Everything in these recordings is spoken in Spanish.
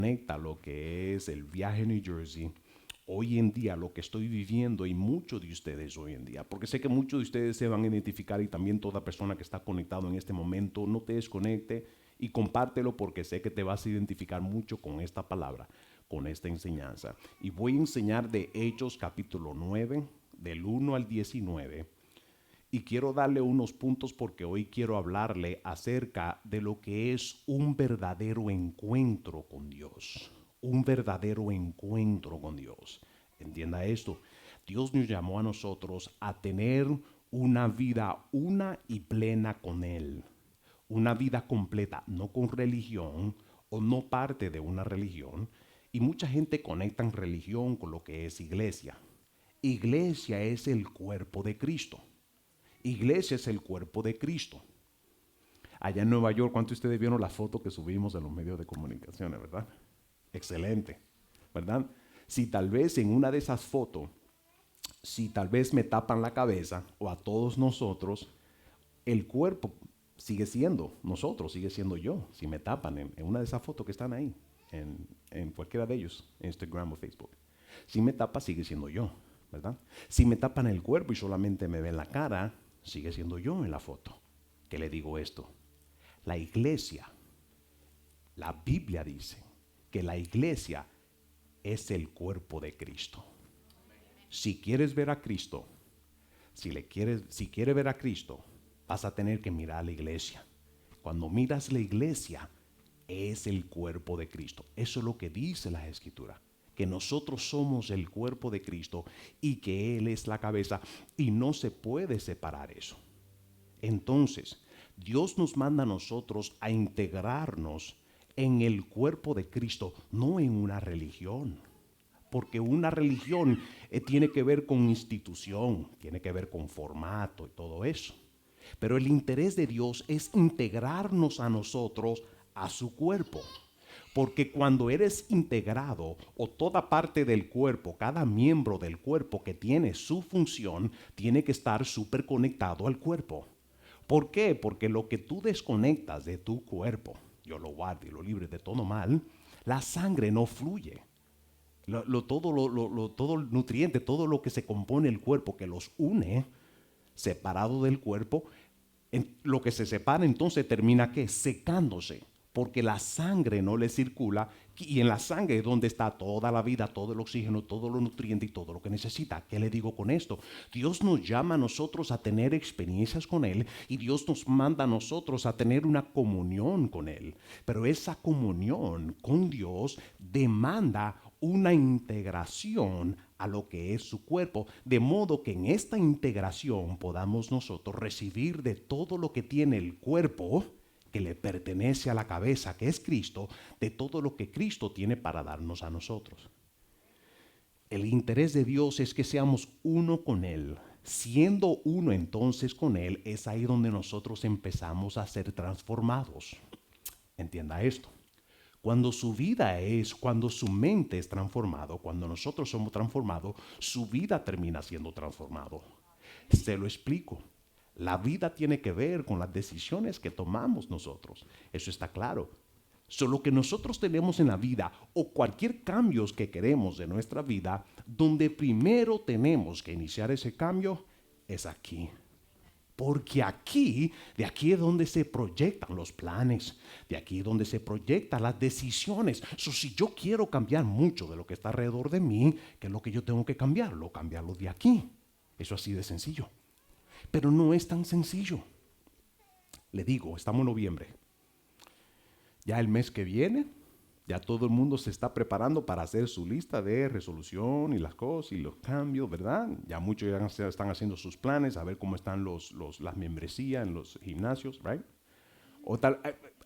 conecta lo que es el viaje a New Jersey, hoy en día lo que estoy viviendo y muchos de ustedes hoy en día, porque sé que muchos de ustedes se van a identificar y también toda persona que está conectado en este momento, no te desconecte y compártelo porque sé que te vas a identificar mucho con esta palabra, con esta enseñanza. Y voy a enseñar de Hechos capítulo 9, del 1 al 19. Y quiero darle unos puntos porque hoy quiero hablarle acerca de lo que es un verdadero encuentro con Dios. Un verdadero encuentro con Dios. Entienda esto. Dios nos llamó a nosotros a tener una vida una y plena con Él. Una vida completa, no con religión o no parte de una religión. Y mucha gente conecta religión con lo que es iglesia. Iglesia es el cuerpo de Cristo. Iglesia es el cuerpo de Cristo. Allá en Nueva York, ¿cuántos de ustedes vieron la foto que subimos en los medios de comunicación, verdad? Excelente, ¿verdad? Si tal vez en una de esas fotos, si tal vez me tapan la cabeza o a todos nosotros, el cuerpo sigue siendo nosotros, sigue siendo yo. Si me tapan en una de esas fotos que están ahí, en cualquiera de ellos, Instagram o Facebook. Si me tapa, sigue siendo yo, ¿verdad? Si me tapan el cuerpo y solamente me ven la cara, sigue siendo yo en la foto. ¿Qué le digo esto? La iglesia, la Biblia dice que la iglesia es el cuerpo de Cristo. Si quieres ver a Cristo, si quieres ver a Cristo, vas a tener que mirar a la iglesia. Cuando miras la iglesia, es el cuerpo de Cristo. Eso es lo que dice la Escritura, que nosotros somos el cuerpo de Cristo y que Él es la cabeza y no se puede separar eso. Entonces, Dios nos manda a nosotros a integrarnos en el cuerpo de Cristo, no en una religión. Porque una religión tiene que ver con institución, tiene que ver con formato y todo eso. Pero el interés de Dios es integrarnos a nosotros a su cuerpo. Porque cuando eres integrado o toda parte del cuerpo, cada miembro del cuerpo que tiene su función, tiene que estar súper conectado al cuerpo. ¿Por qué? Porque lo que tú desconectas de tu cuerpo, yo lo guardo y lo libre de todo mal, la sangre no fluye. Todo el nutriente, todo lo que se compone el cuerpo, que los une, separado del cuerpo, lo que se separa entonces termina ¿qué? Secándose, porque la sangre no le circula y en la sangre es donde está toda la vida, todo el oxígeno, todo los nutrientes y todo lo que necesita. ¿Qué le digo con esto? Dios nos llama a nosotros a tener experiencias con Él y Dios nos manda a nosotros a tener una comunión con Él. Pero esa comunión con Dios demanda una integración a lo que es su cuerpo, de modo que en esta integración podamos nosotros recibir de todo lo que tiene el cuerpo, que le pertenece a la cabeza, que es Cristo, de todo lo que Cristo tiene para darnos a nosotros. El interés de Dios es que seamos uno con Él. Siendo uno entonces con Él, es ahí donde nosotros empezamos a ser transformados. Entienda esto. Cuando su mente es transformado, cuando nosotros somos transformados, su vida termina siendo transformado. Se lo explico. La vida tiene que ver con las decisiones que tomamos nosotros. Eso está claro. Solo que nosotros tenemos en la vida o cualquier cambio que queremos de nuestra vida, donde primero tenemos que iniciar ese cambio es aquí. Porque de aquí es donde se proyectan los planes, de aquí es donde se proyectan las decisiones. Si yo quiero cambiar mucho de lo que está alrededor de mí, ¿qué es lo que yo tengo que cambiarlo? Cambiarlo de aquí. Eso así de sencillo. Pero no es tan sencillo. Le digo, estamos en noviembre. Ya el mes que viene, ya todo el mundo se está preparando para hacer su lista de resolución y las cosas y los cambios, ¿verdad? Ya muchos ya están haciendo sus planes, a ver cómo están las membresías en los gimnasios, ¿right? O tal,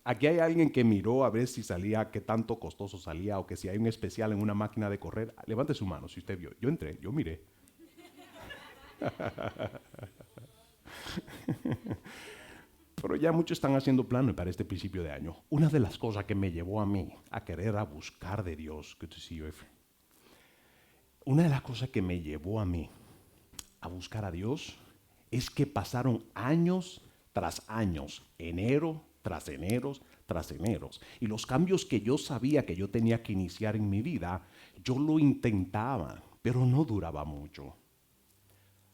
aquí hay alguien que miró a ver si salía, qué tanto costoso salía o que si hay un especial en una máquina de correr. Levante su mano si usted vio. Yo entré, yo miré. Pero ya muchos están haciendo planes para este principio de año. Una de las cosas que me llevó a mí a querer a buscar de Dios, good to see you, Efrain. Una de las cosas que me llevó a mí a buscar a Dios es que pasaron años tras años, enero tras enero tras eneros. Y los cambios que yo sabía que yo tenía que iniciar en mi vida, yo lo intentaba, pero no duraba mucho.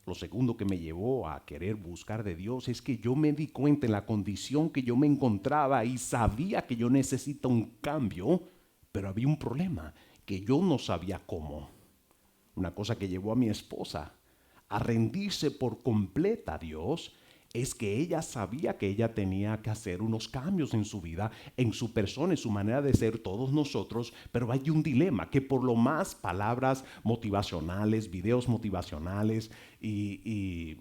Lo segundo que me llevó a querer buscar de Dios es que yo me di cuenta en la condición que yo me encontraba y sabía que yo necesito un cambio, pero había un problema, que yo no sabía cómo. Una cosa que llevó a mi esposa a rendirse por completa a Dios es que ella sabía que ella tenía que hacer unos cambios en su vida, en su persona, en su manera de ser, todos nosotros, pero hay un dilema, que por lo más palabras motivacionales, videos motivacionales y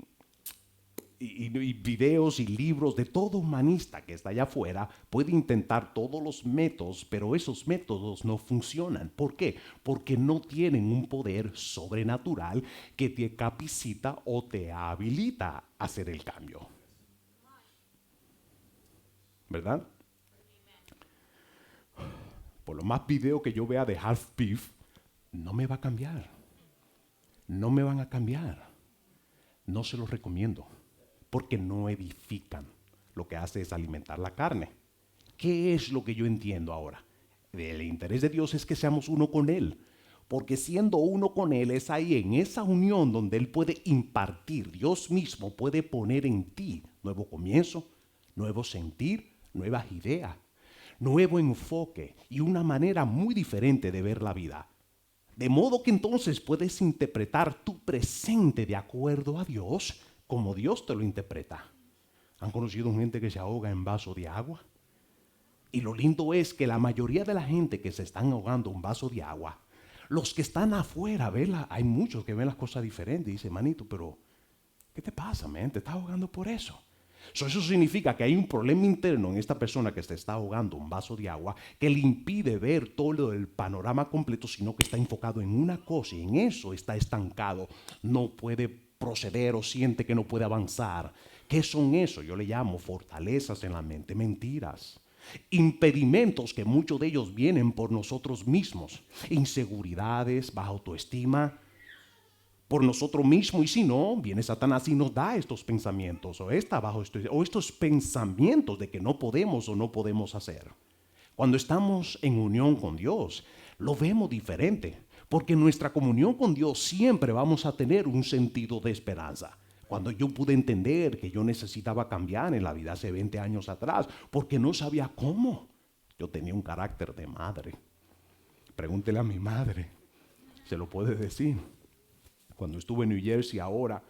videos y libros de todo humanista que está allá afuera puede intentar todos los métodos, pero esos métodos no funcionan. ¿Por qué? Porque no tienen un poder sobrenatural que te capacita o te habilita a hacer el cambio. ¿Verdad? Por lo más video que yo vea de Half Beef, no me va a cambiar. No me van a cambiar. No se los recomiendo. Porque no edifican. Lo que hace es alimentar la carne. ¿Qué es lo que yo entiendo ahora? El interés de Dios es que seamos uno con Él. Porque siendo uno con Él es ahí en esa unión donde Él puede impartir. Dios mismo puede poner en ti nuevo comienzo, nuevo sentir, nuevas ideas, nuevo enfoque y una manera muy diferente de ver la vida. De modo que entonces puedes interpretar tu presente de acuerdo a Dios como Dios te lo interpreta. ¿Han conocido gente que se ahoga en vaso de agua? Y lo lindo es que la mayoría de la gente que se están ahogando en un vaso de agua, los que están afuera, hay muchos que ven las cosas diferentes y dicen, manito, pero ¿qué te pasa, man? Te estás ahogando por eso. Eso significa que hay un problema interno en esta persona que se está ahogando un vaso de agua que le impide ver todo el panorama completo, sino que está enfocado en una cosa y en eso está estancado. No puede proceder o siente que no puede avanzar. ¿Qué son eso? Yo le llamo fortalezas en la mente, mentiras. Impedimentos que muchos de ellos vienen por nosotros mismos. Inseguridades, baja autoestima, por nosotros mismos, y si no, viene Satanás y nos da estos pensamientos o estos pensamientos de que no podemos o no podemos hacer. Cuando estamos en unión con Dios, lo vemos diferente, porque en nuestra comunión con Dios siempre vamos a tener un sentido de esperanza. Cuando yo pude entender que yo necesitaba cambiar en la vida hace 20 años atrás, porque no sabía cómo. Yo tenía un carácter de madre. Pregúntele a mi madre, se lo puede decir. Cuando estuve en New Jersey ahora,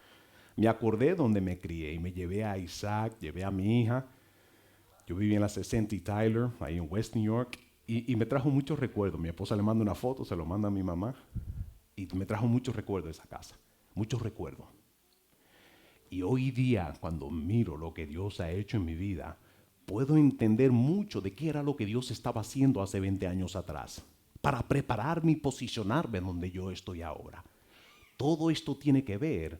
me acordé donde me crié y me llevé a Isaac, llevé a mi hija. Yo viví en la 60 y Tyler, ahí en West New York, y me trajo muchos recuerdos. Mi esposa le manda una foto, se lo manda a mi mamá, y me trajo muchos recuerdos de esa casa, muchos recuerdos. Y hoy día, cuando miro lo que Dios ha hecho en mi vida, puedo entender mucho de qué era lo que Dios estaba haciendo hace 20 años atrás, para prepararme y posicionarme donde yo estoy ahora. Todo esto tiene que ver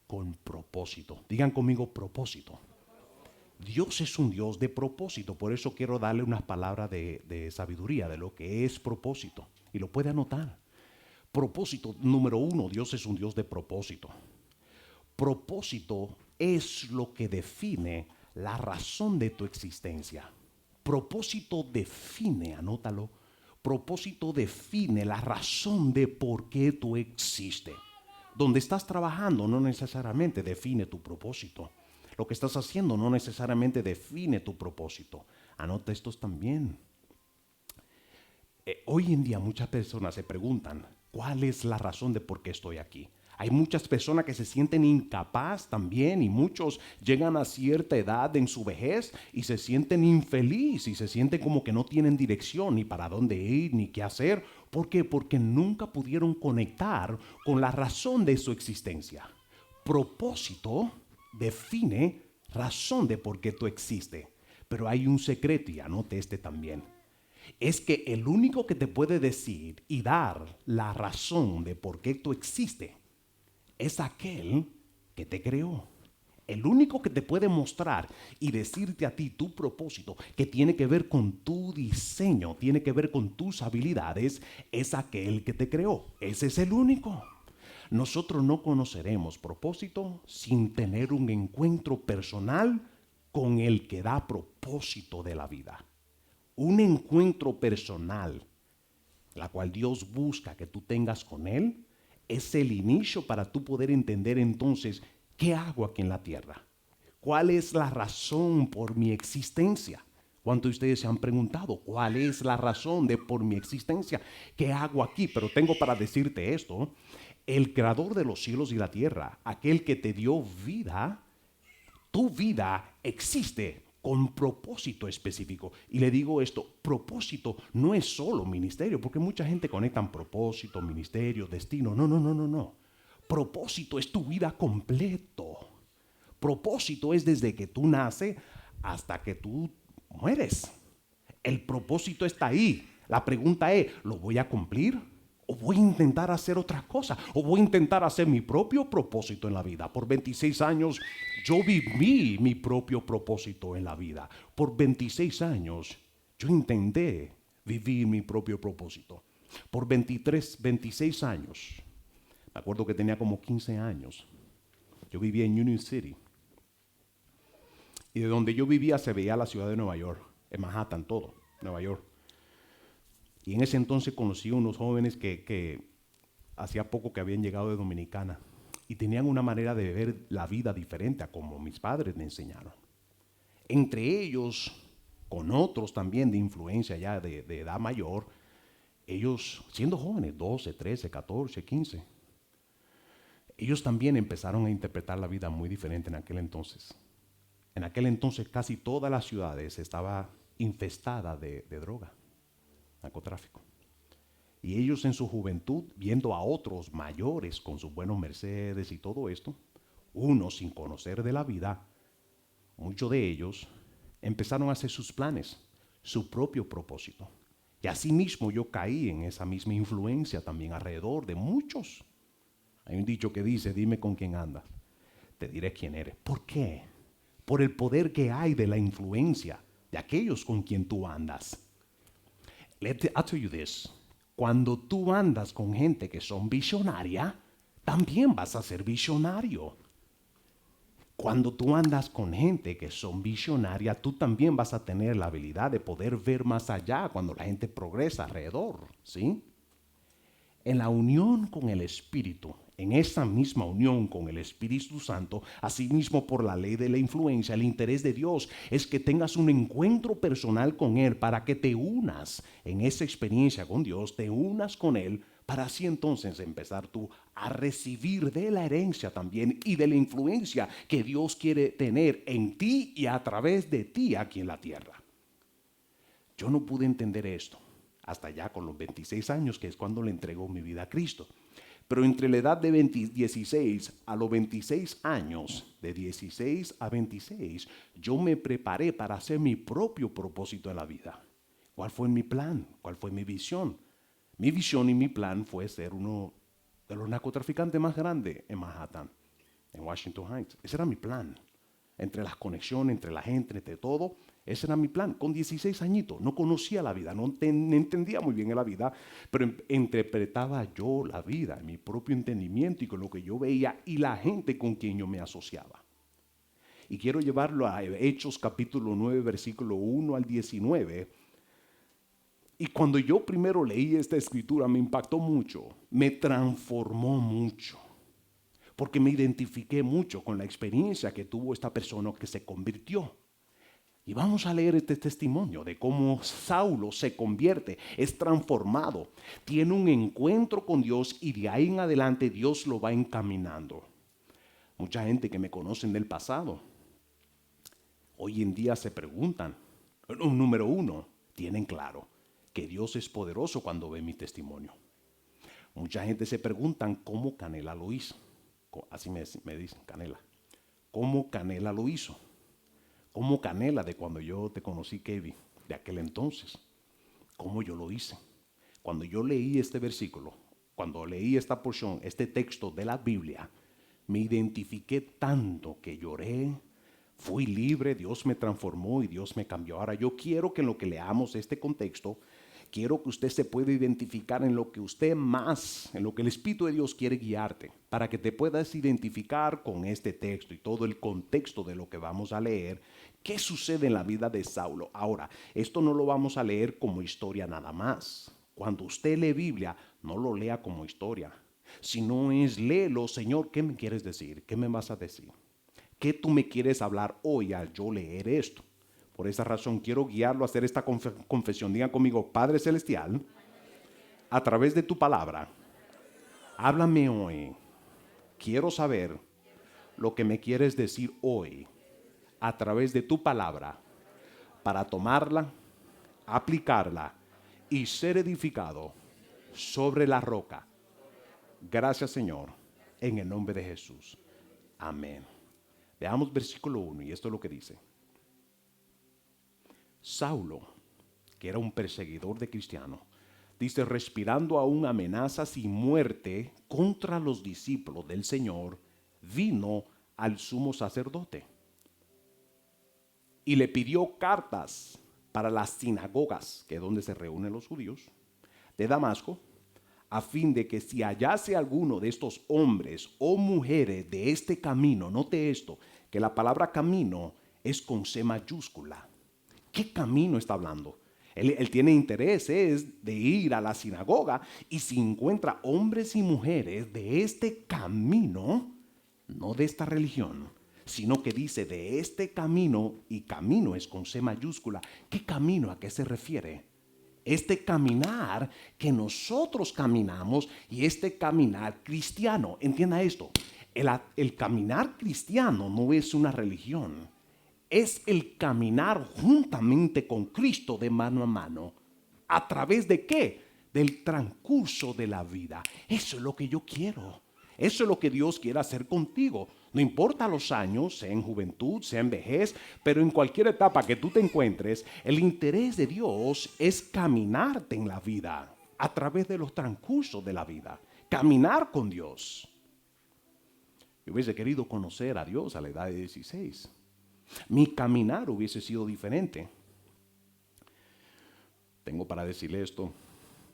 con propósito. Digan conmigo propósito. Dios es un Dios de propósito. Por eso quiero darle unas palabras de sabiduría de lo que es propósito. Y lo puede anotar. Propósito número 1, Dios es un Dios de propósito. Propósito es lo que define la razón de tu existencia. Propósito define, anótalo. Propósito define la razón de por qué tú existes. Donde estás trabajando no necesariamente define tu propósito. Lo que estás haciendo no necesariamente define tu propósito. Anota estos también. Hoy en día muchas personas se preguntan, ¿cuál es la razón de por qué estoy aquí? Hay muchas personas que se sienten incapaz también y muchos llegan a cierta edad en su vejez y se sienten infeliz y se sienten como que no tienen dirección ni para dónde ir ni qué hacer. ¿Por qué? Porque nunca pudieron conectar con la razón de su existencia. Propósito define razón de por qué tú existes. Pero hay un secreto y anote este también. Es que el único que te puede decir y dar la razón de por qué tú existes es aquel que te creó. El único que te puede mostrar y decirte a ti tu propósito, que tiene que ver con tu diseño, tiene que ver con tus habilidades, es aquel que te creó. Ese es el único. Nosotros no conoceremos propósito sin tener un encuentro personal con el que da propósito de la vida. un encuentro personal, la cual Dios busca que tú tengas con Él, es el inicio para tú poder entender entonces qué hago aquí en la tierra. ¿Cuál es la razón por mi existencia? ¿Cuántos de ustedes se han preguntado cuál es la razón de por mi existencia? ¿Qué hago aquí? Pero tengo para decirte esto. El creador de los cielos y la tierra, aquel que te dio vida, tu vida existe con propósito específico. Y le digo esto, propósito no es solo ministerio, porque mucha gente conecta propósito, ministerio, destino. No, no, no, no, no. Propósito es tu vida completo. Propósito es desde que tú naces hasta que tú mueres. El propósito está ahí. La pregunta es, ¿lo voy a cumplir? ¿O voy a intentar hacer otra cosa? ¿O voy a intentar hacer mi propio propósito en la vida? Por 26 años yo viví mi propio propósito en la vida. Por 26 años yo intenté vivir mi propio propósito. Por 26 años, me acuerdo que tenía como 15 años, yo vivía en Union City. Y de donde yo vivía se veía la ciudad de Nueva York, en Manhattan, todo, Nueva York. Y en ese entonces conocí a unos jóvenes que hacía poco que habían llegado de Dominicana y tenían una manera de ver la vida diferente a como mis padres me enseñaron. Entre ellos, con otros también de influencia ya de edad mayor, ellos siendo jóvenes, 12, 13, 14, 15, ellos también empezaron a interpretar la vida muy diferente en aquel entonces. En aquel entonces casi todas las ciudades estaba infestada de droga, narcotráfico. Y ellos en su juventud, viendo a otros mayores con sus buenos Mercedes y todo esto, unos sin conocer de la vida, muchos de ellos empezaron a hacer sus planes, su propio propósito. Y así mismo yo caí en esa misma influencia también alrededor de muchos. Hay un dicho que dice, dime con quién andas, te diré quién eres. ¿Por qué? Por el poder que hay de la influencia de aquellos con quien tú andas. I'll tell you this. Cuando tú andas con gente que son visionaria, también vas a ser visionario. Cuando tú andas con gente que son visionaria, tú también vas a tener la habilidad de poder ver más allá cuando la gente progresa alrededor, ¿sí? En la unión con el Espíritu, en esa misma unión con el Espíritu Santo, asimismo por la ley de la influencia, el interés de Dios es que tengas un encuentro personal con Él para que te unas en esa experiencia con Dios, te unas con Él para así entonces empezar tú a recibir de la herencia también y de la influencia que Dios quiere tener en ti y a través de ti aquí en la tierra. Yo no pude entender esto hasta ya con los 26 años, que es cuando le entregó mi vida a Cristo. Pero entre la edad de 16 a los 26 años, de 16 a 26, yo me preparé para hacer mi propio propósito en la vida. ¿Cuál fue mi plan? ¿Cuál fue mi visión? Mi visión y mi plan fue ser uno de los narcotraficantes más grandes en Manhattan, en Washington Heights. Ese era mi plan. Entre las conexiones, entre la gente, entre todo. Ese era mi plan. Con 16 añitos, no conocía la vida, no entendía muy bien la vida, pero interpretaba yo la vida, mi propio entendimiento y con lo que yo veía y la gente con quien yo me asociaba. Y quiero llevarlo a Hechos capítulo 9, versículo 1 al 19. Y cuando yo primero leí esta escritura me impactó mucho, me transformó mucho. Porque me identifiqué mucho con la experiencia que tuvo esta persona que se convirtió. Y vamos a leer este testimonio de cómo Saulo se convierte, es transformado, tiene un encuentro con Dios y de ahí en adelante Dios lo va encaminando. Mucha gente que me conocen del pasado, hoy en día se preguntan, número uno, tienen claro que Dios es poderoso cuando ve mi testimonio. Mucha gente se preguntan cómo Canela lo hizo. Así me dicen, Canela. ¿Cómo Canela lo hizo? ¿Cómo Canela de cuando yo te conocí, Kevin, de aquel entonces? ¿Cómo yo lo hice? Cuando yo leí este versículo, cuando leí esta porción, este texto de la Biblia, me identifiqué tanto que lloré, fui libre, Dios me transformó y Dios me cambió. Ahora yo quiero que en lo que leamos este contexto, quiero que usted se pueda identificar en lo que usted más, en lo que el Espíritu de Dios quiere guiarte, para que te puedas identificar con este texto y todo el contexto de lo que vamos a leer. ¿Qué sucede en la vida de Saulo? Ahora, esto no lo vamos a leer como historia nada más. Cuando usted lee Biblia, no lo lea como historia, sino es léelo, Señor, ¿qué me quieres decir? ¿Qué me vas a decir? ¿Qué tú me quieres hablar hoy al yo leer esto? Por esa razón quiero guiarlo a hacer esta confesión. Digan conmigo, Padre Celestial, a través de tu palabra, háblame hoy. Quiero saber lo que me quieres decir hoy a través de tu palabra para tomarla, aplicarla y ser edificado sobre la roca. Gracias, Señor, en el nombre de Jesús. Amén. Veamos versículo 1 y esto es lo que dice. Saulo, que era un perseguidor de cristianos, dice, respirando aún amenazas y muerte contra los discípulos del Señor, vino al sumo sacerdote y le pidió cartas para las sinagogas, que es donde se reúnen los judíos, de Damasco, a fin de que si hallase alguno de estos hombres o mujeres de este camino, note esto, que la palabra camino es con C mayúscula. ¿Qué camino está hablando? Él tiene interés de ir a la sinagoga y si encuentra hombres y mujeres de este camino, no de esta religión, sino que dice de este camino, y camino es con C mayúscula. ¿Qué camino? ¿A qué se refiere? Este caminar que nosotros caminamos y este caminar cristiano. Entienda esto, el caminar cristiano no es una religión. Es el caminar juntamente con Cristo de mano a mano. ¿A través de qué? Del transcurso de la vida. Eso es lo que yo quiero. Eso es lo que Dios quiere hacer contigo. No importa los años, sea en juventud, sea en vejez, pero en cualquier etapa que tú te encuentres, el interés de Dios es caminarte en la vida, a través de los transcursos de la vida. Caminar con Dios. Yo hubiese querido conocer a Dios a la edad de 16. Mi caminar hubiese sido diferente. Tengo para decirle esto.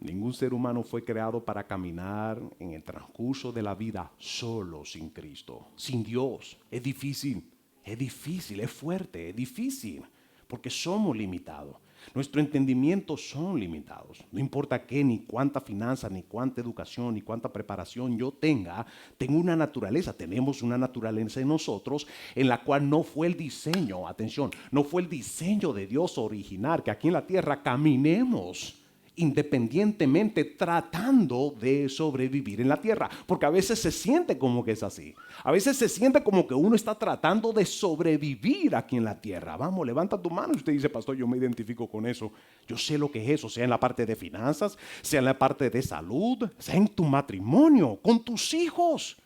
Ningún ser humano fue creado para caminar en el transcurso de la vida solo sin Cristo, sin Dios. Es difícil, es fuerte, es difícil, porque somos limitados. Nuestros entendimientos son limitados. No importa qué, ni cuánta finanza, ni cuánta educación, ni cuánta preparación yo tengo una naturaleza, tenemos una naturaleza en nosotros en la cual no fue el diseño, atención, no fue el diseño de Dios original que aquí en la tierra caminemos independientemente tratando de sobrevivir en la tierra, porque a veces se siente como que es así, a veces se siente como que uno está tratando de sobrevivir aquí en la tierra. Vamos, levanta tu mano y usted dice, pastor, yo me identifico con eso, yo sé lo que es eso, sea en la parte de finanzas, sea en la parte de salud, sea en tu matrimonio, con tus hijos.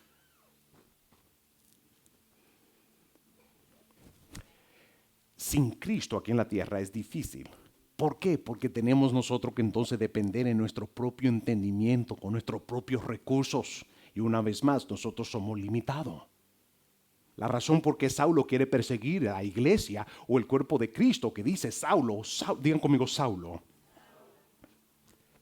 Sin Cristo aquí en la tierra es difícil. ¿Por qué? Porque tenemos nosotros que entonces depender en nuestro propio entendimiento, con nuestros propios recursos. Y una vez más, nosotros somos limitados. La razón por qué Saulo quiere perseguir a la iglesia o el cuerpo de Cristo, que dice Saulo, digan conmigo Saulo.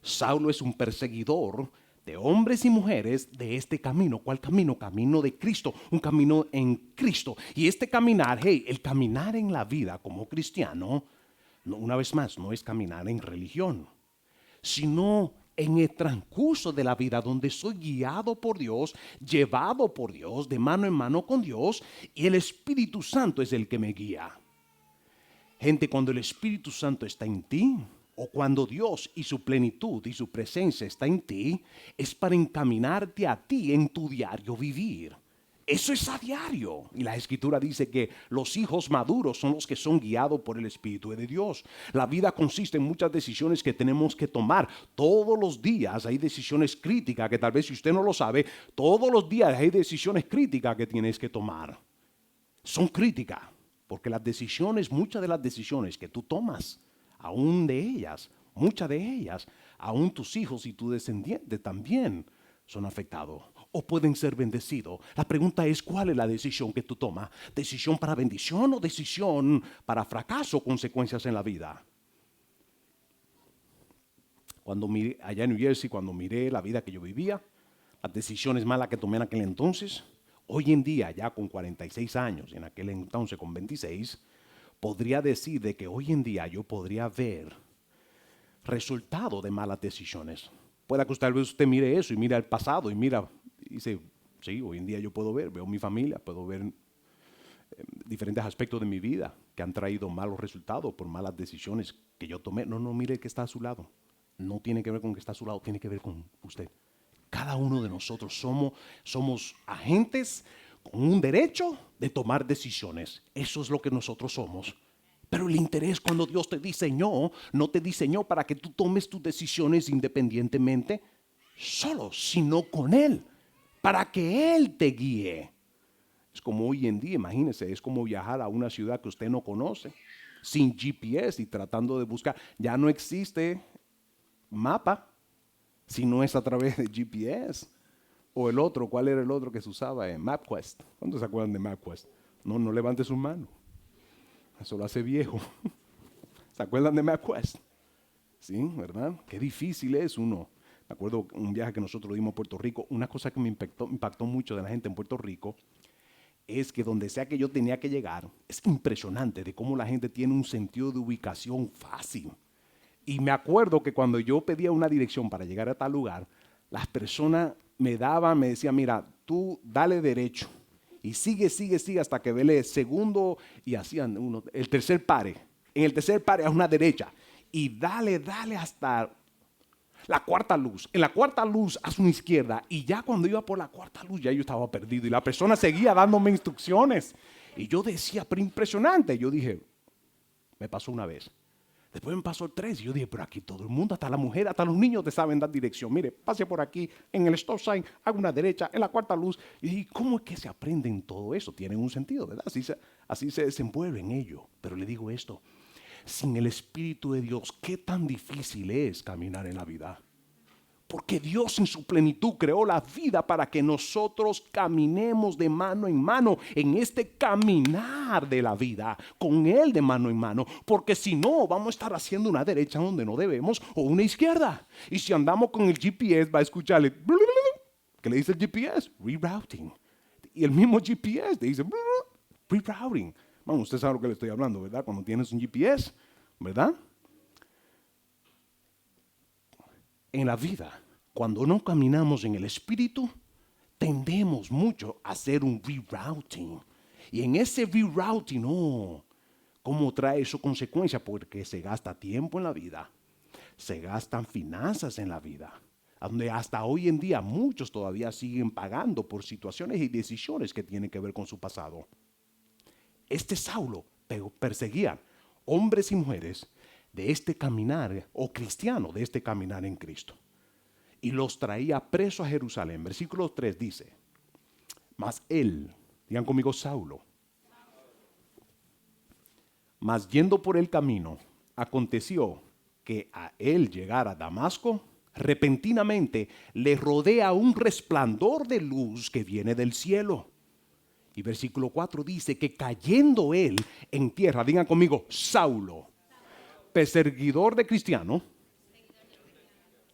Saulo es un perseguidor de hombres y mujeres de este camino. ¿Cuál camino? Camino de Cristo, un camino en Cristo. Y este caminar, el caminar en la vida como cristiano, no, una vez más, no es caminar en religión, sino en el transcurso de la vida donde soy guiado por Dios, llevado por Dios, de mano en mano con Dios, y el Espíritu Santo es el que me guía. Gente, cuando el Espíritu Santo está en ti, o cuando Dios y su plenitud y su presencia está en ti, es para encaminarte a ti en tu diario vivir. Eso es a diario. Y la Escritura dice que los hijos maduros son los que son guiados por el Espíritu de Dios. La vida consiste en muchas decisiones que tenemos que tomar. Todos los días hay decisiones críticas que tal vez si usted no lo sabe, todos los días hay decisiones críticas que tienes que tomar. Son críticas, porque las decisiones, muchas de las decisiones que tú tomas, aún de ellas, muchas de ellas, aún tus hijos y tu descendiente también son afectados o pueden ser bendecidos. La pregunta es, ¿cuál es la decisión que tú tomas? ¿Decisión para bendición o decisión para fracaso o consecuencias en la vida? Cuando miré, allá en New Jersey, cuando miré la vida que yo vivía, las decisiones malas que tomé en aquel entonces, hoy en día, ya con 46 años, en aquel entonces con 26, podría decir de que hoy en día yo podría ver resultado de malas decisiones. Puede que usted mire eso y mira el pasado y mira, y dice, sí, hoy en día yo puedo veo mi familia, puedo ver diferentes aspectos de mi vida que han traído malos resultados por malas decisiones que yo tomé. No, mire el que está a su lado. No tiene que ver con el que está a su lado, tiene que ver con usted. Cada uno de nosotros somos agentes con un derecho de tomar decisiones. Eso es lo que nosotros somos. Pero el interés cuando Dios te diseñó, no te diseñó para que tú tomes tus decisiones independientemente solo, sino con Él, para que Él te guíe. Es como hoy en día, imagínese, es como viajar a una ciudad que usted no conoce, sin GPS y tratando de buscar. Ya no existe mapa, si no es a través de GPS. O el otro, ¿cuál era el otro que se usaba? MapQuest. ¿Cuántos se acuerdan de MapQuest? No levante su mano. Eso lo hace viejo. ¿Se acuerdan de MapQuest? Sí, ¿verdad? Qué difícil es uno. Me acuerdo un viaje que nosotros dimos a Puerto Rico. Una cosa que me impactó mucho de la gente en Puerto Rico es que donde sea que yo tenía que llegar, es impresionante de cómo la gente tiene un sentido de ubicación fácil. Y me acuerdo que cuando yo pedía una dirección para llegar a tal lugar, las personas me decían, mira, tú dale derecho y sigue hasta que vele segundo y hacían el tercer pare. En el tercer pare a una derecha y dale hasta la cuarta luz. En la cuarta luz haz una izquierda y ya cuando iba por la cuarta luz ya yo estaba perdido y la persona seguía dándome instrucciones. Y yo decía, pero impresionante. Yo dije, me pasó una vez. Después me pasó 3 y yo dije, pero aquí todo el mundo, hasta la mujer, hasta los niños te saben dar dirección. Mire, pase por aquí, en el stop sign, haga una derecha, en la cuarta luz. Y dije, ¿cómo es que se aprenden todo eso? Tienen un sentido, ¿verdad? Así se desenvuelven ellos. Pero le digo esto, sin el Espíritu de Dios, ¿qué tan difícil es caminar en la vida? Porque Dios en su plenitud creó la vida para que nosotros caminemos de mano en mano en este caminar de la vida, con Él de mano en mano. Porque si no, vamos a estar haciendo una derecha donde no debemos o una izquierda. Y si andamos con el GPS, va a escucharle, ¿qué le dice el GPS? Rerouting. Y el mismo GPS te dice, rerouting. Bueno, usted sabe lo que le estoy hablando, ¿verdad? Cuando tienes un GPS, ¿verdad? En la vida, cuando no caminamos en el Espíritu, tendemos mucho a hacer un rerouting. Y en ese rerouting, ¿cómo trae eso consecuencia? Porque se gasta tiempo en la vida, se gastan finanzas en la vida, donde hasta hoy en día muchos todavía siguen pagando por situaciones y decisiones que tienen que ver con su pasado. Este Saulo perseguía hombres y mujeres de este caminar, o cristiano de este caminar en Cristo. Y los traía presos a Jerusalén. Versículo 3 dice, mas él, digan conmigo Saulo, mas yendo por el camino, aconteció que a él llegar a Damasco, repentinamente le rodea un resplandor de luz que viene del cielo. Y versículo 4 dice que cayendo él en tierra, digan conmigo, Saulo, perseguidor de cristianos.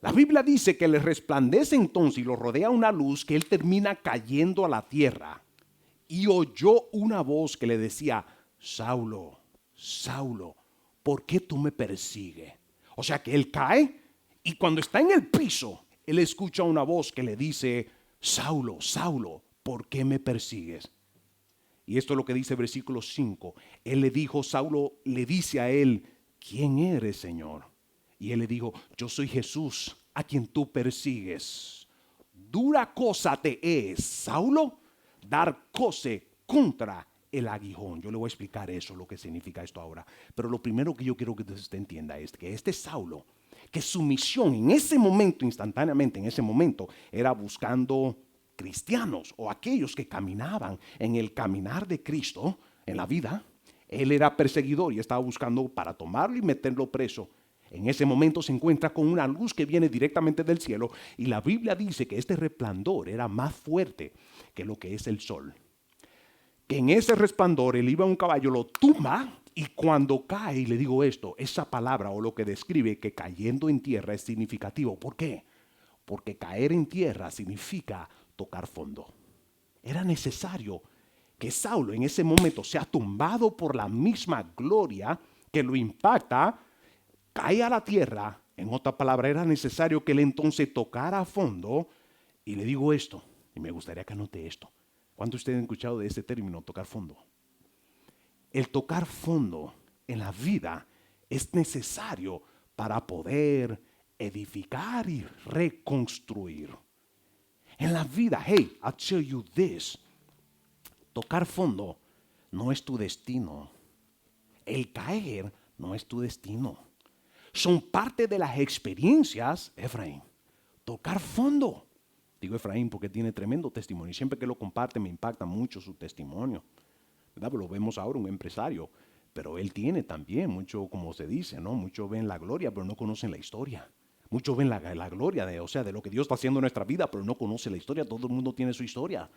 La Biblia dice que le resplandece entonces y lo rodea una luz que él termina cayendo a la tierra. Y oyó una voz que le decía, Saulo, Saulo, ¿por qué tú me persigues? O sea que él cae y cuando está en el piso, él escucha una voz que le dice, Saulo, Saulo, ¿por qué me persigues? Y esto es lo que dice el versículo 5. Él le dijo, Saulo le dice a él, ¿quién eres, Señor? Y él le dijo, yo soy Jesús, a quien tú persigues. Dura cosa te es, Saulo, dar coce contra el aguijón. Yo le voy a explicar eso, lo que significa esto ahora. Pero lo primero que yo quiero que usted entienda es que este Saulo, que su misión en ese momento, instantáneamente en ese momento, era buscando cristianos o aquellos que caminaban en el caminar de Cristo en la vida. Él era perseguidor y estaba buscando para tomarlo y meterlo preso. En ese momento se encuentra con una luz que viene directamente del cielo y la Biblia dice que este resplandor era más fuerte que lo que es el sol. Que en ese resplandor él iba a un caballo, lo tumba Y cuando cae, y le digo esto, esa palabra o lo que describe que cayendo en tierra es significativo. ¿Por qué? Porque caer en tierra significa tocar fondo. Era necesario que Saulo en ese momento sea tumbado por la misma gloria que lo impacta, cae a la tierra. En otra palabra, era necesario que él entonces tocara a fondo. Y le digo esto, y me gustaría que anote esto. ¿Cuántos de ustedes han escuchado de este término, tocar fondo? El tocar fondo en la vida es necesario para poder edificar y reconstruir. En la vida, hey, I'll tell you this. Tocar fondo no es tu destino. El caer no es tu destino. Son parte de las experiencias, Efraín. Tocar fondo. Digo Efraín porque tiene tremendo testimonio. Y siempre que lo comparte me impacta mucho su testimonio. ¿Verdad? Lo vemos ahora, un empresario. Pero él tiene también mucho, como se dice, ¿no? Muchos ven la gloria, pero no conocen la historia. Muchos ven la gloria de lo que Dios está haciendo en nuestra vida, pero no conoce la historia. Todo el mundo tiene su historia.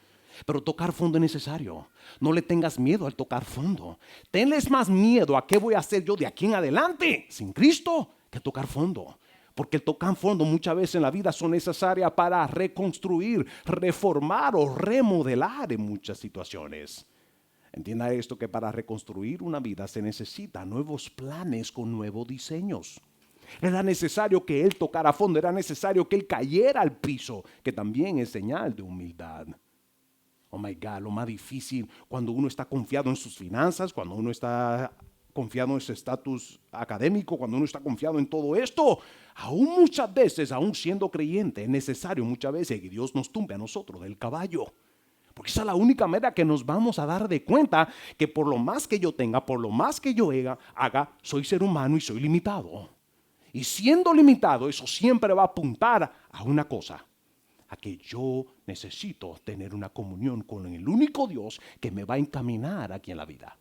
Pero tocar fondo es necesario. No le tengas miedo al tocar fondo. Tenles más miedo a qué voy a hacer yo de aquí en adelante sin Cristo que tocar fondo. Porque el tocar fondo muchas veces en la vida son necesarias para reconstruir, reformar o remodelar en muchas situaciones. Entienda esto, que para reconstruir una vida se necesitan nuevos planes con nuevos diseños. Era necesario que él tocara fondo, era necesario que él cayera al piso, que también es señal de humildad. Oh my God, lo más difícil cuando uno está confiado en sus finanzas, cuando uno está confiado en su estatus académico, cuando uno está confiado en todo esto, aún muchas veces, aún siendo creyente, es necesario muchas veces que Dios nos tumbe a nosotros del caballo. Porque esa es la única manera que nos vamos a dar de cuenta que por lo más que yo tenga, por lo más que yo haga, soy ser humano y soy limitado. Y siendo limitado, eso siempre va a apuntar a una cosa, a que yo necesito tener una comunión con el único Dios que me va a encaminar aquí en la vida.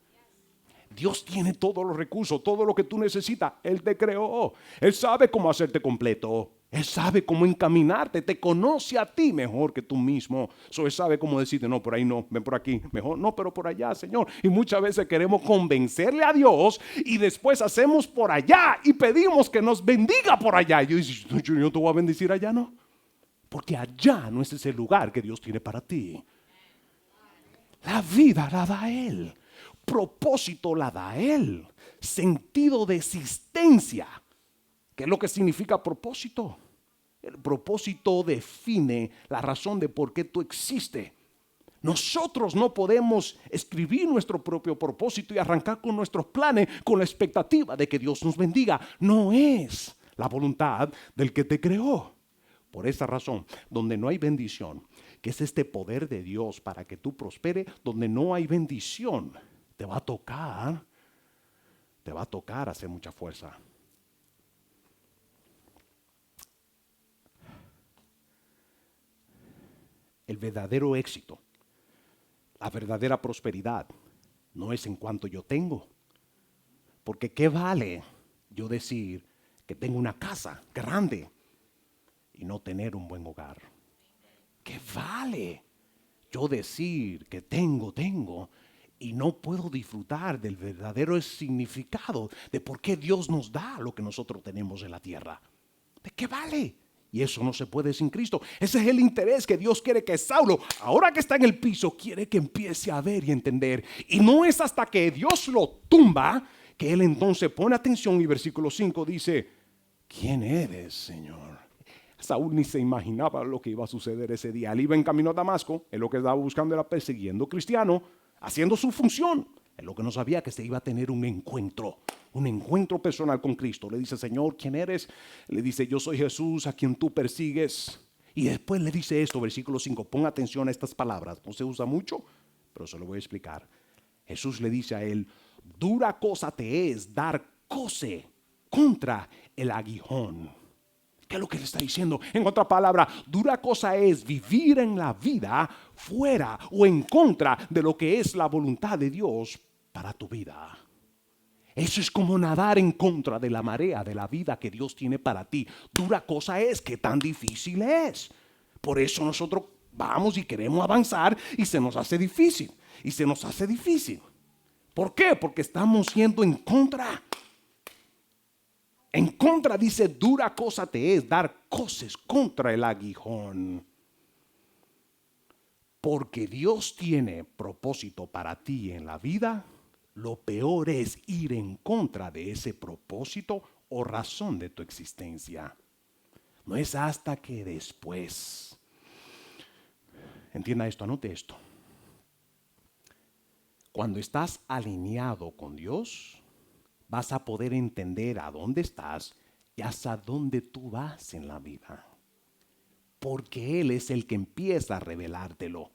Dios tiene todos los recursos, todo lo que tú necesitas. Él te creó. Él sabe cómo hacerte completo. Él sabe cómo encaminarte. Te conoce a ti mejor que tú mismo. Él sabe cómo decirte, no, por ahí no, ven por aquí. Mejor, no, pero por allá, Señor. Y muchas veces queremos convencerle a Dios y después hacemos por allá y pedimos que nos bendiga por allá. Y yo digo, yo no te voy a bendecir allá, ¿no? Porque allá no es ese lugar que Dios tiene para ti. La vida la da Él. Propósito la da Él. Sentido de existencia. ¿Qué es lo que significa propósito? El propósito define la razón de por qué tú existes. Nosotros no podemos escribir nuestro propio propósito y arrancar con nuestros planes con la expectativa de que Dios nos bendiga. No es la voluntad del que te creó. Por esa razón, donde no hay bendición, que es este poder de Dios para que tú prosperes, donde no hay bendición, te va a tocar hacer mucha fuerza. El verdadero éxito, la verdadera prosperidad, no es en cuanto yo tengo. Porque ¿qué vale yo decir que tengo una casa grande y no tener un buen hogar? ¿Qué vale yo decir que tengo y no puedo disfrutar del verdadero significado de por qué Dios nos da lo que nosotros tenemos en la tierra? ¿De qué vale? Y eso no se puede sin Cristo. Ese es el interés que Dios quiere que Saulo, ahora que está en el piso, quiere que empiece a ver y entender. Y no es hasta que Dios lo tumba que él entonces pone atención y versículo 5 dice, ¿quién eres, Señor? Saúl ni se imaginaba lo que iba a suceder ese día. Él iba en camino a Damasco, él lo que estaba buscando era persiguiendo cristiano, haciendo su función. Él lo que no sabía que se iba a tener un encuentro personal con Cristo. Le dice, Señor, ¿quién eres? Le dice, yo soy Jesús a quien tú persigues. Y después le dice esto, versículo 5, pon atención a estas palabras. No se usa mucho, pero se lo voy a explicar. Jesús le dice a él, dura cosa te es dar coce contra el aguijón. ¿Qué es lo que le está diciendo? En otra palabra, dura cosa es vivir en la vida fuera o en contra de lo que es la voluntad de Dios para tu vida. Eso es como nadar en contra de la marea de la vida que Dios tiene para ti. Dura cosa es, que tan difícil es. Por eso nosotros vamos y queremos avanzar y se nos hace difícil. ¿Por qué? Porque estamos yendo en contra. En contra, dice, dura cosa te es dar coces contra el aguijón. Porque Dios tiene propósito para ti en la vida, lo peor es ir en contra de ese propósito o razón de tu existencia. No es hasta que después. Entienda esto, anote esto. Cuando estás alineado con Dios, vas a poder entender a dónde estás y hasta dónde tú vas en la vida. Porque Él es el que empieza a revelártelo.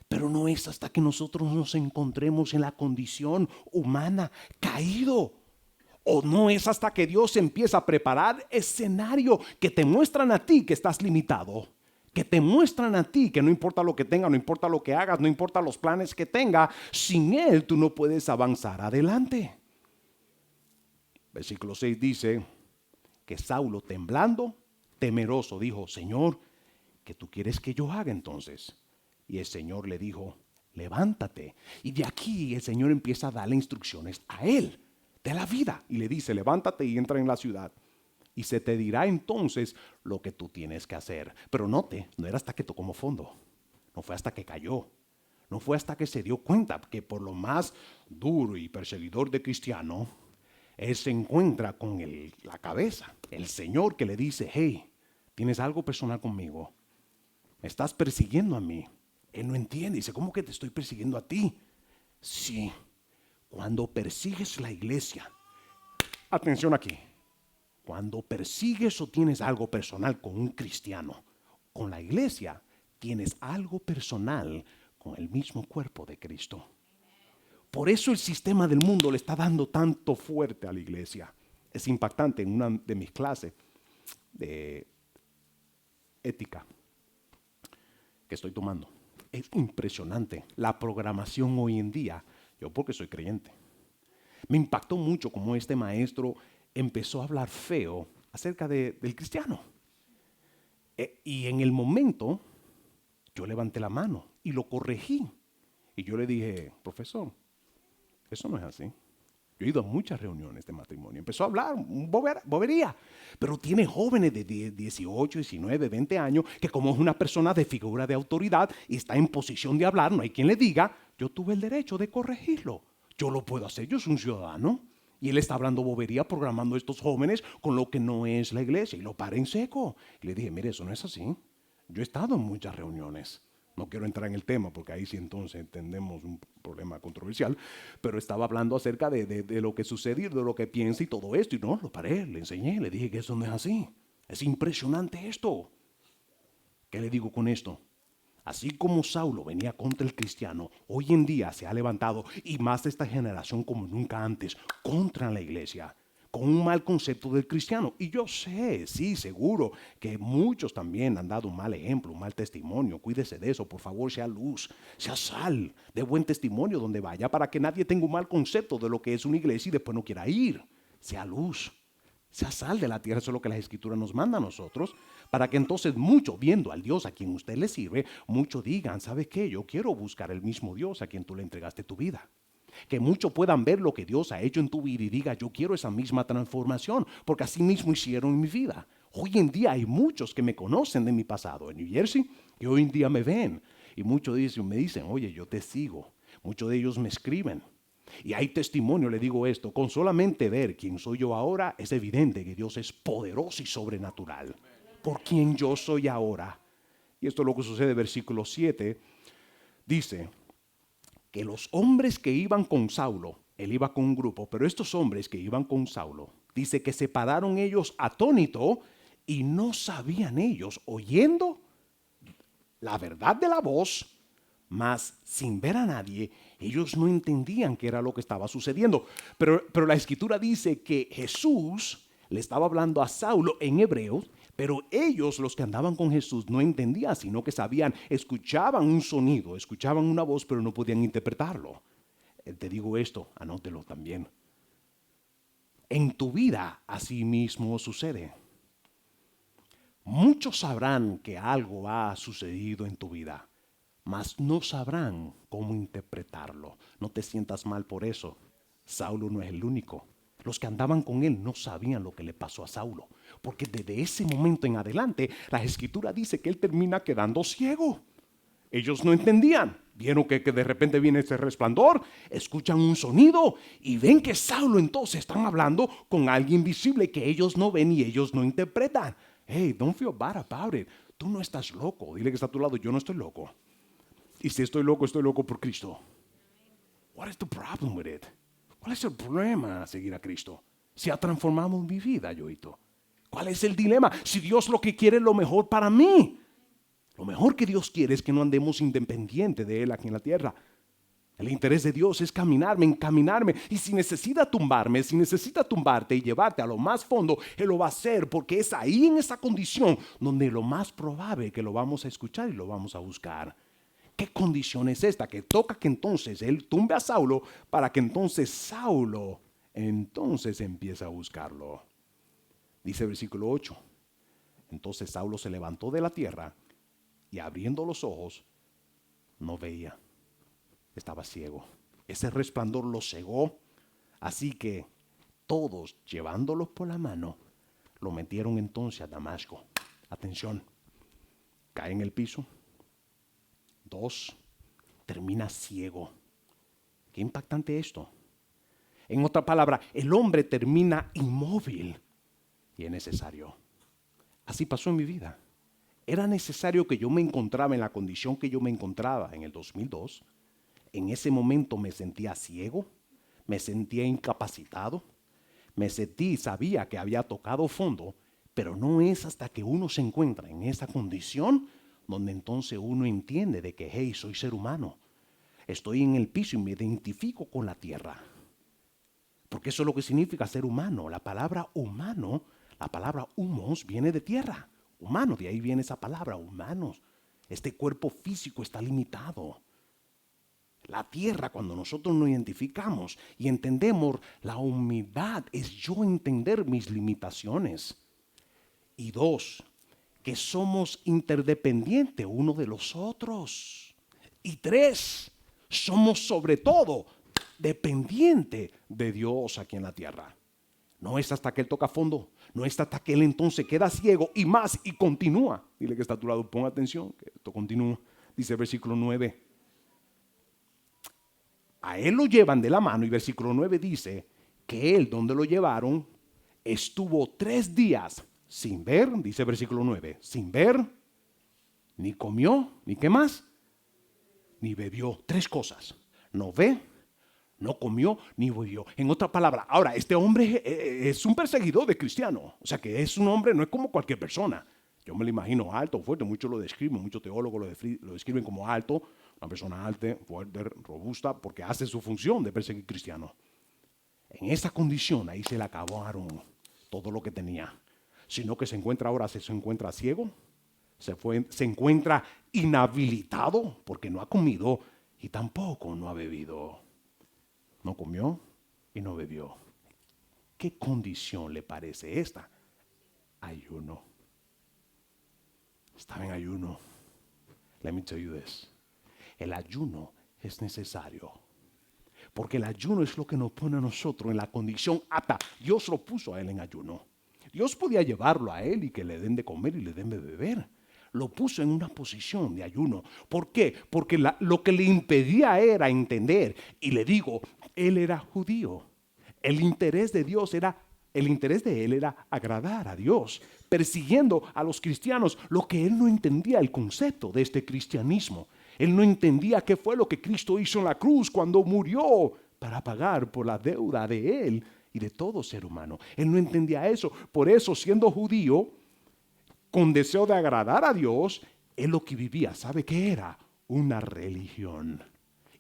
Pero no es hasta que nosotros nos encontremos en la condición humana caído. O no es hasta que Dios empieza a preparar escenario que te muestran a ti que estás limitado. Que te muestran a ti que no importa lo que tenga, no importa lo que hagas, no importa los planes que tenga, sin Él tú no puedes avanzar adelante. Versículo 6 dice que Saulo, temblando, temeroso, dijo: Señor, ¿qué tú quieres que yo haga entonces? Y el Señor le dijo: levántate. Y de aquí el Señor empieza a darle instrucciones a él de la vida. Y le dice: levántate y entra en la ciudad. Y se te dirá entonces lo que tú tienes que hacer. Pero note, no era hasta que tocó fondo. No fue hasta que cayó. No fue hasta que se dio cuenta que por lo más duro y perseguidor de cristiano, él se encuentra con la cabeza. El Señor que le dice: hey, ¿tienes algo personal conmigo? ¿Me estás persiguiendo a mí? Él no entiende. Dice: ¿cómo que te estoy persiguiendo a ti? Sí, cuando persigues la iglesia. Atención aquí. Cuando persigues o tienes algo personal con un cristiano, con la iglesia, tienes algo personal con el mismo cuerpo de Cristo. Por eso el sistema del mundo le está dando tanto fuerte a la iglesia. Es impactante. En una de mis clases de ética que estoy tomando, es impresionante la programación hoy en día. Yo porque soy creyente, me impactó mucho cómo este maestro empezó a hablar feo acerca del cristiano. Y en el momento yo levanté la mano y lo corregí. Y yo le dije: profesor, eso no es así. Yo he ido a muchas reuniones de matrimonio. Empezó a hablar bobería. Pero tiene jóvenes de 18, 19, 20 años que, como es una persona de figura de autoridad y está en posición de hablar, no hay quien le diga: yo tuve el derecho de corregirlo. Yo lo puedo hacer, yo soy un ciudadano. Y él está hablando bobería, programando a estos jóvenes con lo que no es la iglesia. Y lo paré en seco. Y le dije: mire, eso no es así. Yo he estado en muchas reuniones. No quiero entrar en el tema porque ahí sí entonces entendemos un problema controversial, pero estaba hablando acerca de lo que sucede, de lo que piensa y todo esto. Y no, lo paré, le enseñé, le dije que eso no es así. Es impresionante esto. ¿Qué le digo con esto? Así como Saulo venía contra el cristiano, hoy en día se ha levantado, y más de esta generación como nunca antes, contra la iglesia, con un mal concepto del cristiano. Y yo sé, sí, seguro, que muchos también han dado un mal ejemplo, un mal testimonio. Cuídese de eso, por favor, sea luz, sea sal, de buen testimonio donde vaya, para que nadie tenga un mal concepto de lo que es una iglesia y después no quiera ir. Sea luz, sea sal de la tierra. Eso es lo que la Escritura nos manda a nosotros, para que entonces muchos, viendo al Dios a quien usted le sirve, muchos digan: ¿sabe qué? Yo quiero buscar el mismo Dios a quien tú le entregaste tu vida. Que muchos puedan ver lo que Dios ha hecho en tu vida y diga: yo quiero esa misma transformación, porque así mismo hicieron en mi vida. Hoy en día hay muchos que me conocen de mi pasado en New Jersey, que hoy en día me ven, y muchos me dicen: oye, yo te sigo. Muchos de ellos me escriben. Y hay testimonio, le digo esto: con solamente ver quién soy yo ahora, es evidente que Dios es poderoso y sobrenatural. Por quien yo soy ahora. Y esto es lo que sucede. Versículo 7 dice que los hombres que iban con Saulo, él iba con un grupo, pero estos hombres que iban con Saulo, dice que se pararon ellos atónitos y no sabían ellos, oyendo la verdad de la voz, mas sin ver a nadie, ellos no entendían qué era lo que estaba sucediendo. Pero la Escritura dice que Jesús le estaba hablando a Saulo en hebreo, pero ellos, los que andaban con Jesús, no entendían, sino que sabían, escuchaban un sonido, escuchaban una voz, pero no podían interpretarlo. Te digo esto, anótelo también. En tu vida así mismo sucede. Muchos sabrán que algo ha sucedido en tu vida, mas no sabrán cómo interpretarlo. No te sientas mal por eso. Saulo no es el único. Los que andaban con él no sabían lo que le pasó a Saulo, porque desde ese momento en adelante la escritura dice que él termina quedando ciego. Ellos no entendían. Vieron que de repente viene ese resplandor, escuchan un sonido y ven que Saulo entonces están hablando con alguien visible que ellos no ven y ellos no interpretan. Hey, don't feel bad about it. Tú no estás loco. Dile que está a tu lado, yo no estoy loco. Y si estoy loco por Cristo. What is the problem with it? ¿Cuál es el problema a seguir a Cristo? Se ha transformado mi vida, Yoito. ¿Cuál es el dilema? Si Dios lo que quiere es lo mejor para mí. Lo mejor que Dios quiere es que no andemos independientes de Él aquí en la tierra. El interés de Dios es caminarme, encaminarme. Y si necesita tumbarme, si necesita tumbarte y llevarte a lo más fondo, Él lo va a hacer, porque es ahí en esa condición donde lo más probable que lo vamos a escuchar y lo vamos a buscar. ¿Qué condición es esta? Que toca que entonces Él tumbe a Saulo para que entonces Saulo entonces empiece a buscarlo. Dice el versículo 8. Entonces Saulo se levantó de la tierra y abriendo los ojos no veía. Estaba ciego. Ese resplandor lo cegó. Así que todos, llevándolos por la mano, lo metieron entonces a Damasco. Atención, cae en el piso. 2, termina ciego. Qué impactante esto. En otra palabra, el hombre termina inmóvil. Y es necesario. Así pasó en mi vida. Era necesario que yo me encontraba en la condición que yo me encontraba en el 2002. En ese momento me sentía ciego, me sentía incapacitado, sabía que había tocado fondo, pero no es hasta que uno se encuentra en esa condición donde entonces uno entiende de que, hey, soy ser humano, estoy en el piso y me identifico con la tierra. Porque eso es lo que significa ser humano. La palabra humano, la palabra humos viene de tierra. Humano, de ahí viene esa palabra, humanos. Este cuerpo físico está limitado. La tierra, cuando nosotros nos identificamos y entendemos, la humildad es yo entender mis limitaciones. Y 2, que somos interdependientes uno de los otros. Y 3, somos sobre todo dependientes de Dios aquí en la tierra. No es hasta que Él toca fondo, no es hasta que Él entonces queda ciego y más y continúa. Dile que está a tu lado, pon atención, que esto continúa. Dice el versículo 9. A Él lo llevan de la mano y versículo 9 dice que Él, donde lo llevaron, estuvo 3 días sin ver, dice versículo 9, sin ver, ni comió, ni qué más, ni bebió. 3 cosas. No ve, no comió, ni bebió. En otra palabra, ahora, este hombre es un perseguidor de cristianos. O sea que es un hombre, no es como cualquier persona. Yo me lo imagino alto, fuerte, muchos lo describen, muchos teólogos lo describen como alto, una persona alta, fuerte, robusta, porque hace su función de perseguir cristianos. En esa condición, ahí se le acabaron todo lo que tenía. Sino que se encuentra ahora, se encuentra ciego, se encuentra inhabilitado porque no ha comido y tampoco no ha bebido. No comió y no bebió. ¿Qué condición le parece esta? Ayuno. Estaba en ayuno. Let me tell you this. El ayuno es necesario. Porque el ayuno es lo que nos pone a nosotros en la condición apta. Dios lo puso a él en ayuno. Dios podía llevarlo a él y que le den de comer y le den de beber. Lo puso en una posición de ayuno. ¿Por qué? Porque lo que le impedía era entender. Y le digo, él era judío. El interés de él era agradar a Dios, persiguiendo a los cristianos. Lo que él no entendía, el concepto de este cristianismo. Él no entendía qué fue lo que Cristo hizo en la cruz cuando murió para pagar por la deuda de él y de todo ser humano. Él no entendía eso. Por eso, siendo judío, con deseo de agradar a Dios, él lo que vivía, ¿sabe qué era? Una religión.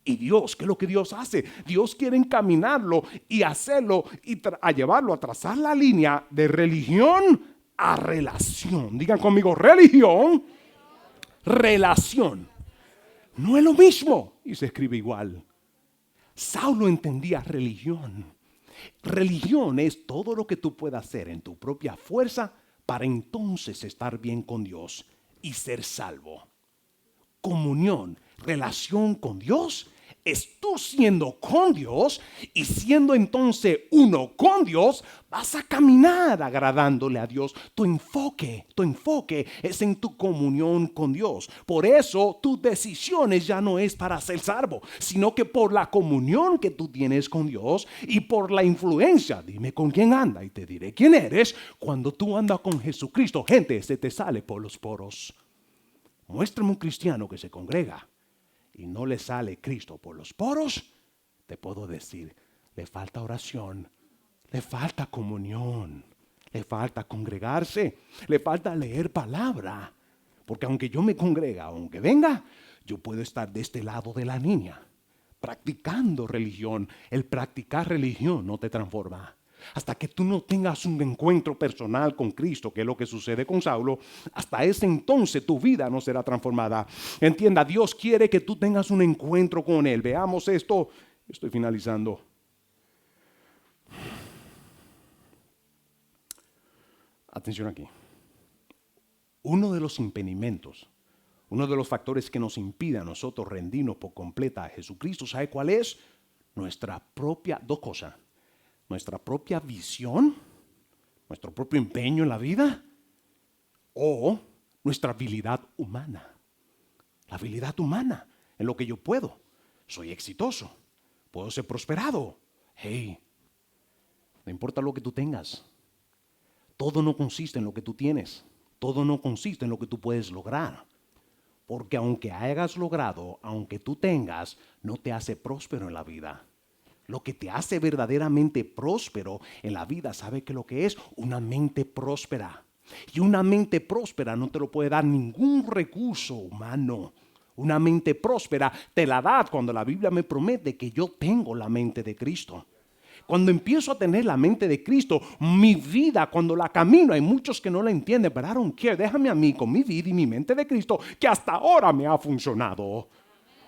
Y Dios, ¿qué es lo que Dios hace? Dios quiere encaminarlo y hacerlo y a llevarlo a trazar la línea de religión a relación. Digan conmigo, religión, relación. No es lo mismo y se escribe igual. Saulo entendía religión. Religión es todo lo que tú puedas hacer en tu propia fuerza para entonces estar bien con Dios y ser salvo. comunión, relación con Dios, es tú siendo con Dios y siendo entonces uno con Dios, vas a caminar agradándole a Dios. Tu enfoque es en tu comunión con Dios. Por eso tus decisiones ya no es para ser salvo, sino que por la comunión que tú tienes con Dios y por la influencia. Dime con quién anda y te diré quién eres. Cuando tú andas con Jesucristo, gente, se te sale por los poros. Muéstrame un cristiano que se congrega y no le sale Cristo por los poros, te puedo decir, le falta oración, le falta comunión, le falta congregarse, le falta leer palabra. Porque aunque yo me congrega, aunque venga, yo puedo estar de este lado de la niña, practicando religión. El practicar religión no te transforma. Hasta que tú no tengas un encuentro personal con Cristo, que es lo que sucede con Saulo, hasta ese entonces tu vida no será transformada. Entienda, Dios quiere que tú tengas un encuentro con Él. Veamos esto. Estoy finalizando. Atención aquí. Uno de los impedimentos, uno de los factores que nos impide a nosotros rendirnos por completa a Jesucristo, ¿sabe cuál es? Nuestra propia, dos cosas. Nuestra propia visión, nuestro propio empeño en la vida o nuestra habilidad humana. La habilidad humana en lo que yo puedo. Soy exitoso, puedo ser prosperado. Hey, no importa lo que tú tengas. Todo no consiste en lo que tú tienes. Todo no consiste en lo que tú puedes lograr. Porque aunque hayas logrado, aunque tú tengas, no te hace próspero en la vida. Lo que te hace verdaderamente próspero en la vida, ¿sabe qué es lo que es? Una mente próspera. Y una mente próspera no te lo puede dar ningún recurso humano. Una mente próspera te la da cuando la Biblia me promete que yo tengo la mente de Cristo. Cuando empiezo a tener la mente de Cristo, mi vida, cuando la camino, hay muchos que no la entienden, pero I don't care, déjame a mí con mi vida y mi mente de Cristo, que hasta ahora me ha funcionado.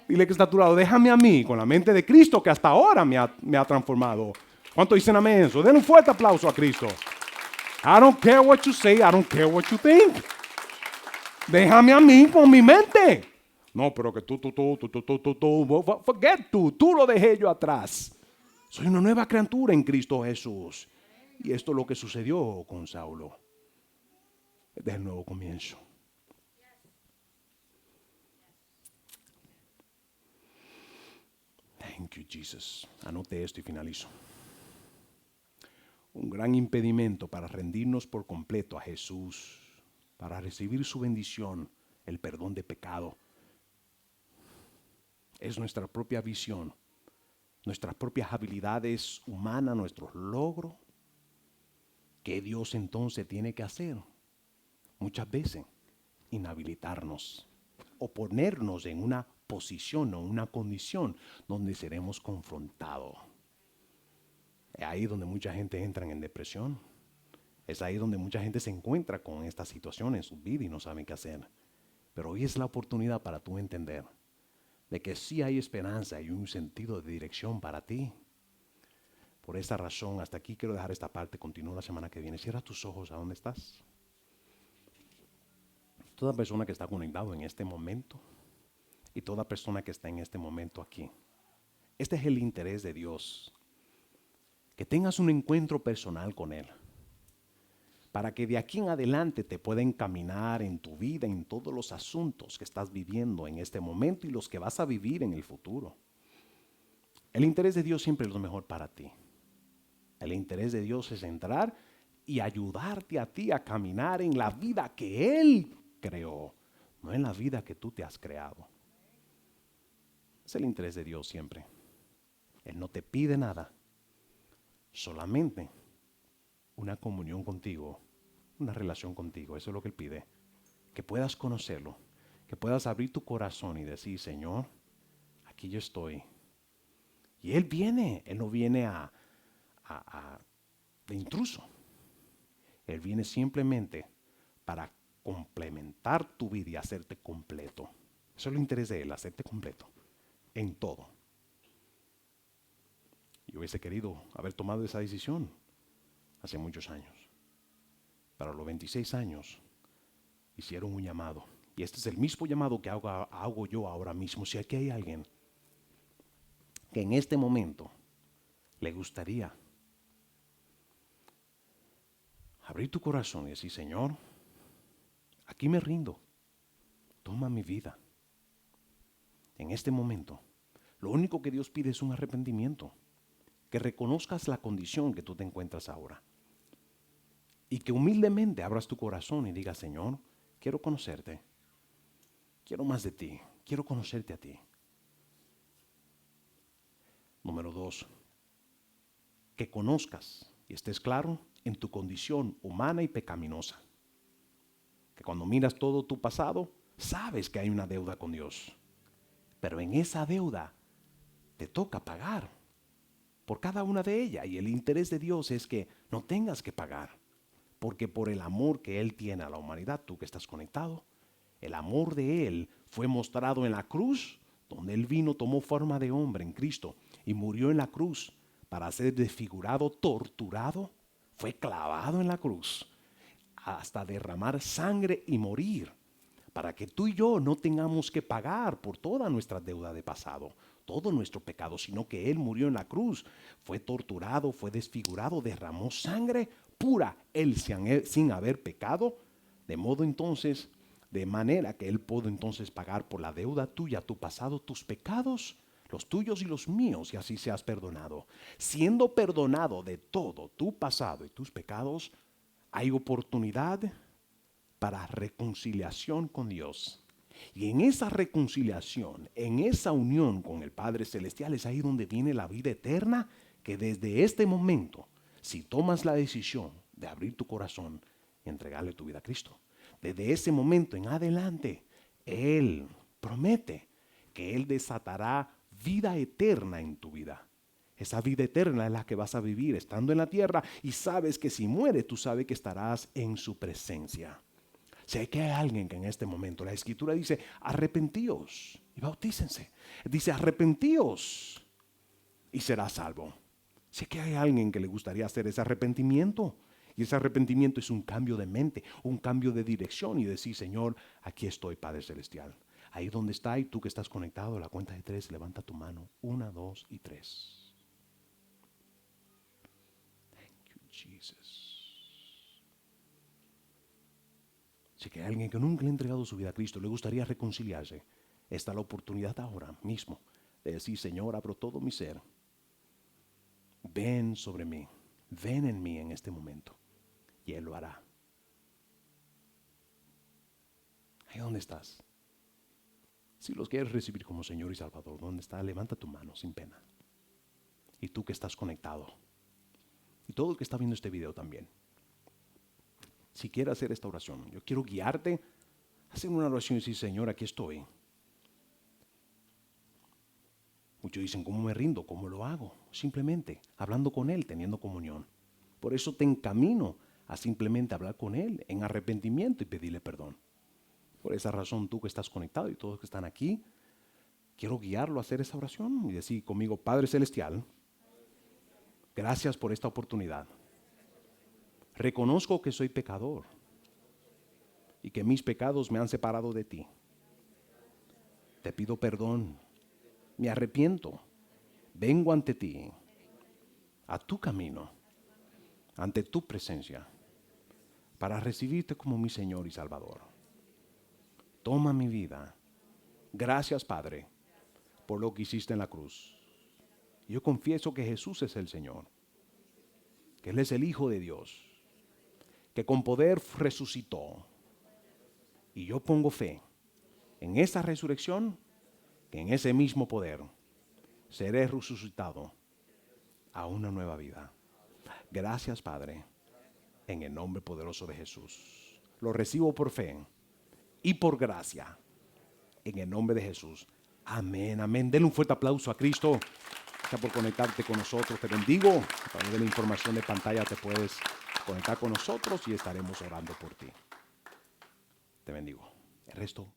Dile que está a tu lado, déjame a mí con la mente de Cristo que hasta ahora me ha transformado. ¿Cuánto dicen amén eso? Den un fuerte aplauso a Cristo. I don't care what you say, I don't care what you think. Déjame a mí con mi mente. No, pero que tú, forget tú lo dejé yo atrás. Soy una nueva criatura en Cristo Jesús. Y esto es lo que sucedió con Saulo. Desde el nuevo comienzo. Thank you, Jesus. Anote esto y finalizo. Un gran impedimento para rendirnos por completo a Jesús, para recibir su bendición, el perdón de pecado, es nuestra propia visión, nuestras propias habilidades humanas, nuestros logros. ¿Qué Dios entonces tiene que hacer? Muchas veces, inhabilitarnos o ponernos en una posición o una condición donde seremos confrontados. Es ahí donde mucha gente entra en depresión. Es ahí donde mucha gente se encuentra con esta situación en su vida y no saben qué hacer. Pero hoy es la oportunidad para tú entender de que sí hay esperanza y un sentido de dirección para ti. Por esa razón, hasta aquí quiero dejar esta parte. Continúo la semana que viene. Cierra tus ojos. ¿A dónde estás? Toda persona que está conectado en este momento y toda persona que está en este momento aquí. Este es el interés de Dios. Que tengas un encuentro personal con Él. Para que de aquí en adelante te pueda encaminar en tu vida, en todos los asuntos que estás viviendo en este momento y los que vas a vivir en el futuro. El interés de Dios siempre es lo mejor para ti. El interés de Dios es entrar y ayudarte a ti a caminar en la vida que Él creó, no en la vida que tú te has creado. Es el interés de Dios siempre. Él no te pide nada, solamente una comunión contigo, una relación contigo. Eso es lo que Él pide. Que puedas conocerlo, que puedas abrir tu corazón y decir, Señor, aquí yo estoy. Y Él viene, Él no viene de intruso. Él viene simplemente para complementar tu vida y hacerte completo. Eso es el interés de Él, hacerte completo en todo. Yo hubiese querido haber tomado esa decisión hace muchos años. Pero a los 26 años hicieron un llamado Y este es el mismo llamado que hago yo ahora mismo. Si aquí hay alguien que en este momento le gustaría abrir tu corazón y decir, Señor, aquí me rindo, toma mi vida. En este momento, lo único que Dios pide es un arrepentimiento, que reconozcas la condición que tú te encuentras ahora y que humildemente abras tu corazón y digas, Señor, quiero conocerte, quiero más de ti, quiero conocerte a ti. Número 2, que conozcas y estés claro en tu condición humana y pecaminosa. Que cuando miras todo tu pasado, sabes que hay una deuda con Dios. Pero en esa deuda te toca pagar por cada una de ellas. Y el interés de Dios es que no tengas que pagar. Porque por el amor que Él tiene a la humanidad, tú que estás conectado, el amor de Él fue mostrado en la cruz, donde Él vino, tomó forma de hombre en Cristo y murió en la cruz para ser desfigurado, torturado, fue clavado en la cruz hasta derramar sangre y morir, para que tú y yo no tengamos que pagar por toda nuestra deuda de pasado, todo nuestro pecado, sino que Él murió en la cruz, fue torturado, fue desfigurado, derramó sangre pura, Él sin haber pecado, de manera que Él pudo entonces pagar por la deuda tuya, tu pasado, tus pecados, los tuyos y los míos, y así seas perdonado. Siendo perdonado de todo tu pasado y tus pecados, hay oportunidad para reconciliación con Dios. Y en esa reconciliación, en esa unión con el Padre Celestial, es ahí donde viene la vida eterna, que desde este momento, si tomas la decisión de abrir tu corazón y entregarle tu vida a Cristo, desde ese momento en adelante, Él promete que Él desatará vida eterna en tu vida. Esa vida eterna es la que vas a vivir estando en la tierra, y sabes que si mueres, tú sabes que estarás en su presencia. Sé que hay alguien que en este momento, la Escritura dice, arrepentíos y bautícense. Dice, arrepentíos y serás salvo. Sé que hay alguien que le gustaría hacer ese arrepentimiento. Y ese arrepentimiento es un cambio de mente, un cambio de dirección, y decir, Señor, aquí estoy, Padre Celestial. Ahí donde está, y tú que estás conectado, a la cuenta de 3, levanta tu mano. 1, 2 y 3. Thank you, Jesus. Si hay alguien que nunca le ha entregado su vida a Cristo, le gustaría reconciliarse, está la oportunidad ahora mismo de decir, Señor, abro todo mi ser. Ven sobre mí, ven en mí en este momento, y Él lo hará. Ahí donde estás. Si los quieres recibir como Señor y Salvador, ¿dónde está? Levanta tu mano sin pena. Y tú que estás conectado, y todo el que está viendo este video también, si quieres hacer esta oración, yo quiero guiarte a hacer una oración y decir, Señor, aquí estoy. Muchos dicen, ¿cómo me rindo? ¿Cómo lo hago? Simplemente hablando con Él, teniendo comunión. Por eso te encamino a simplemente hablar con Él en arrepentimiento y pedirle perdón. Por esa razón, tú que estás conectado y todos que están aquí, quiero guiarlo a hacer esa oración y decir conmigo, Padre Celestial, gracias por esta oportunidad. Reconozco que soy pecador y que mis pecados me han separado de ti. Te pido perdón, me arrepiento, vengo ante ti, a tu camino, ante tu presencia, para recibirte como mi Señor y Salvador. Toma mi vida. Gracias, Padre, por lo que hiciste en la cruz. Yo confieso que Jesús es el Señor, que Él es el Hijo de Dios, que con poder resucitó. Y yo pongo fe en esa resurrección, que en ese mismo poder seré resucitado a una nueva vida. Gracias, Padre, en el nombre poderoso de Jesús. Lo recibo por fe y por gracia, en el nombre de Jesús. Amén, amén. Denle un fuerte aplauso a Cristo. Gracias por conectarte con nosotros. Te bendigo. A través de la información de pantalla te puedes conectar con nosotros y estaremos orando por ti. Te bendigo. El resto